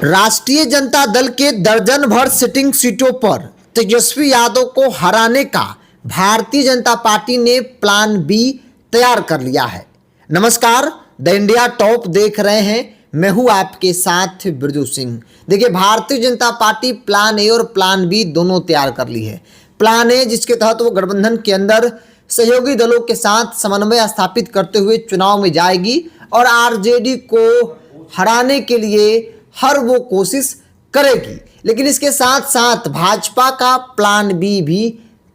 राष्ट्रीय जनता दल के दर्जन भर सिटिंग सीटों पर तेजस्वी यादव को हराने का भारतीय जनता पार्टी ने प्लान बी तैयार कर लिया है। नमस्कार, द इंडिया टॉप देख रहे हैं, मैं हूं आपके साथ बिरजू सिंह। देखिए, Bharatiya Janata party plan A और प्लान बी दोनों तैयार कर ली है। प्लान ए जिसके तहत वो गठबंधन के अंदर सहयोगी दलों के साथ समन्वय स्थापित करते हुए चुनाव में जाएगी और आरजेडी को हराने के लिए हर वो कोशिश करेगी। लेकिन इसके साथ साथ भाजपा का प्लान बी भी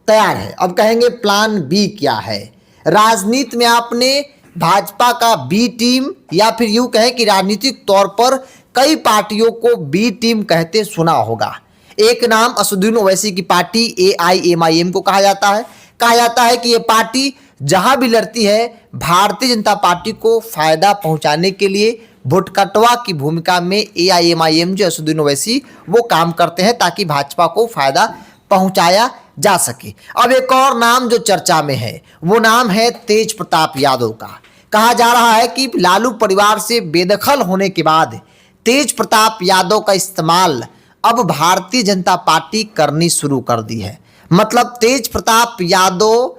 तैयार है। अब कहेंगे प्लान बी क्या है? राजनीति में आपने भाजपा का बी टीम या फिर यूं कहें कि राजनीतिक तौर पर कई पार्टियों को बी टीम कहते सुना होगा। एक नाम असदुद्दीन ओवैसी की पार्टी AIMIM को कहा जाता है। कहा जाता है कि यह पार्टी जहां भी लड़ती है भारतीय जनता पार्टी को फायदा पहुंचाने के लिए भुटकटवा की भूमिका में AIMIM जो असदुद्दीन ओवैसी वो काम करते हैं ताकि भाजपा को फायदा पहुंचाया जा सके। अब एक और नाम जो चर्चा में है वो नाम है तेज प्रताप यादव का। कहा जा रहा है कि लालू परिवार से बेदखल होने के बाद तेज प्रताप यादव का इस्तेमाल अब भारतीय जनता पार्टी करनी शुरू कर दी है। मतलब तेज प्रताप यादव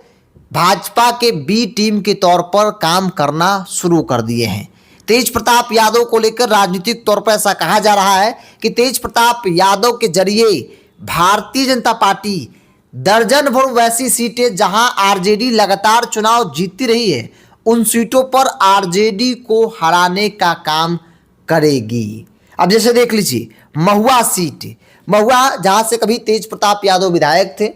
भाजपा के बी टीम के तौर पर काम करना शुरू कर दिए हैं। तेज प्रताप यादव को लेकर राजनीतिक तौर पर ऐसा कहा जा रहा है कि तेज प्रताप यादव के जरिए भारतीय जनता पार्टी दर्जन भर वैसी सीटें जहां आरजेडी लगातार चुनाव जीतती रही है उन सीटों पर आरजेडी को हराने का काम करेगी। अब जैसे देख लीजिए, महुआ सीट, महुआ जहां से कभी तेज प्रताप यादव विधायक थे,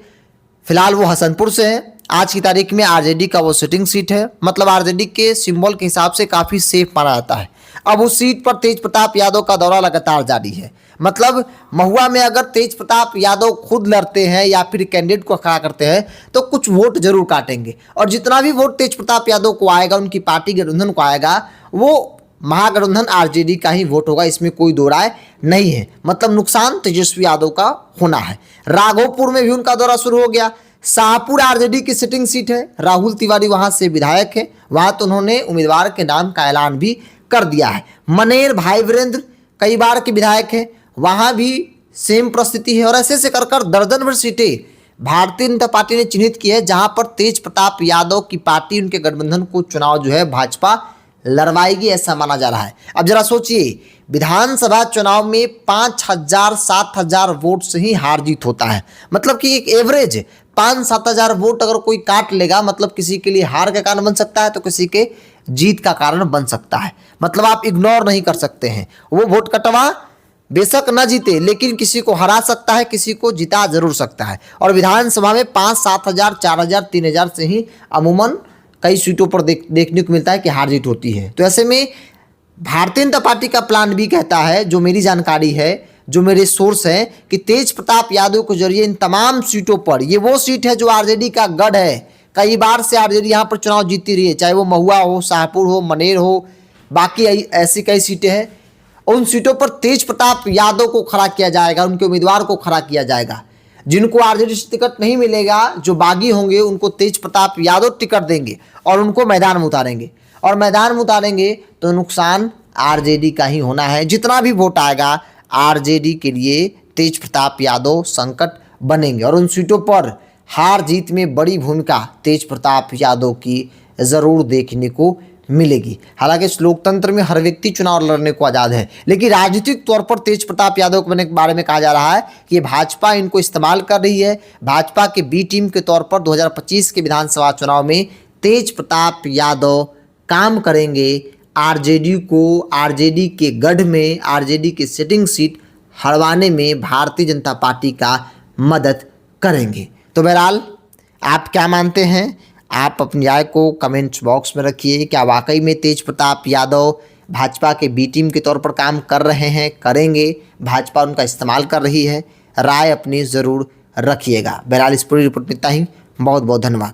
फिलहाल वो हसनपुर से हैं। आज की तारीख में आरजेडी का वो सिटिंग सीट है। मतलब आरजेडी के सिंबल के हिसाब से काफ़ी सेफ माना जाता है। अब उस सीट पर तेज प्रताप यादव का दौरा लगातार जारी है। मतलब महुआ में अगर तेज प्रताप यादव खुद लड़ते हैं या फिर कैंडिडेट को खड़ा करते हैं तो कुछ वोट जरूर काटेंगे और जितना भी वोट तेज प्रताप यादव को आएगा, उनकी पार्टी गठबंधन को आएगा, वो महागठबंधन आरजेडी का ही वोट होगा, इसमें कोई दो राय नहीं है। मतलब नुकसान तेजस्वी यादव का होना है। राघोपुर में भी उनका दौरा शुरू हो गया। शाहपुर आरजेडी की सिटिंग सीट है, राहुल तिवारी वहां से विधायक है, वहां तो उन्होंने उम्मीदवार के नाम का ऐलान भी कर दिया है। मनेर भाई वीरेंद्र कई बार के विधायक है, वहां भी सेम परिस्थिति है। और ऐसे कर दर्जन भर सीटें भारतीय जनता पार्टी ने चिन्हित की है जहां पर तेज प्रताप यादव की पार्टी, उनके गठबंधन को चुनाव जो है भाजपा लड़वाएगी, ऐसा माना जा रहा है। अब जरा सोचिए, विधानसभा चुनाव में 5,000-7,000 वोट से ही हार जीत होता है। मतलब कि एक एवरेज 5-7 वोट अगर कोई काट लेगा, मतलब किसी के लिए हार का कारण बन सकता है तो किसी के जीत का कारण बन सकता है। मतलब आप इग्नोर नहीं कर सकते हैं। वो वोट कटवा बेशक न जीते लेकिन किसी को हरा सकता है, किसी को जिता जरूर सकता है। और विधानसभा में 5-7,000, 4,000, 3,000 से ही अमूमन कई सीटों पर देखने को मिलता है कि हार जीत होती है। तो ऐसे में भारतीय जनता पार्टी का प्लान बी कहता है, जो मेरी जानकारी है, जो मेरे सोर्स हैं, कि तेज प्रताप यादव के जरिए इन तमाम सीटों पर, ये वो सीट है जो आरजेडी का गढ़ है, कई बार से आरजेडी यहाँ पर चुनाव जीतती रही है, चाहे वो महुआ हो, शाहपुर हो, मनेर हो, बाकी ऐसी कई सीटें हैं। उन सीटों पर तेज प्रताप यादव को खड़ा किया जाएगा, उनके उम्मीदवार को खड़ा किया जाएगा। जिनको आरजेडी से टिकट नहीं मिलेगा, जो बागी होंगे, उनको तेज प्रताप यादव टिकट देंगे और उनको मैदान में उतारेंगे। और मैदान में उतारेंगे तो नुकसान आरजेडी का ही होना है। जितना भी वोट आएगा आरजेडी के लिए तेज प्रताप यादव संकट बनेंगे और उन सीटों पर हार जीत में बड़ी भूमिका तेज प्रताप यादव की ज़रूर देखने को मिलेगी। हालांकि इस लोकतंत्र में हर व्यक्ति चुनाव लड़ने को आज़ाद है, लेकिन राजनीतिक तौर पर तेज प्रताप यादव के बारे में कहा जा रहा है कि भाजपा इनको इस्तेमाल कर रही है। भाजपा के बी टीम के तौर पर 2025 के विधानसभा चुनाव में तेज प्रताप यादव काम करेंगे, आरजेडी को, आरजेडी के गढ़ में, आरजेडी की सिटिंग सीट हरवाने में भारतीय जनता पार्टी का मदद करेंगे। तो बहरहाल आप क्या मानते हैं? आप अपनी राय को कमेंट्स बॉक्स में रखिए। क्या वाकई में तेज प्रताप यादव भाजपा के बी टीम के तौर पर काम कर रहे हैं, करेंगे, भाजपा उनका इस्तेमाल कर रही है? राय अपनी ज़रूर रखिएगा। बहरहाल इस पूरी रिपोर्ट में इतना ही। बहुत बहुत धन्यवाद।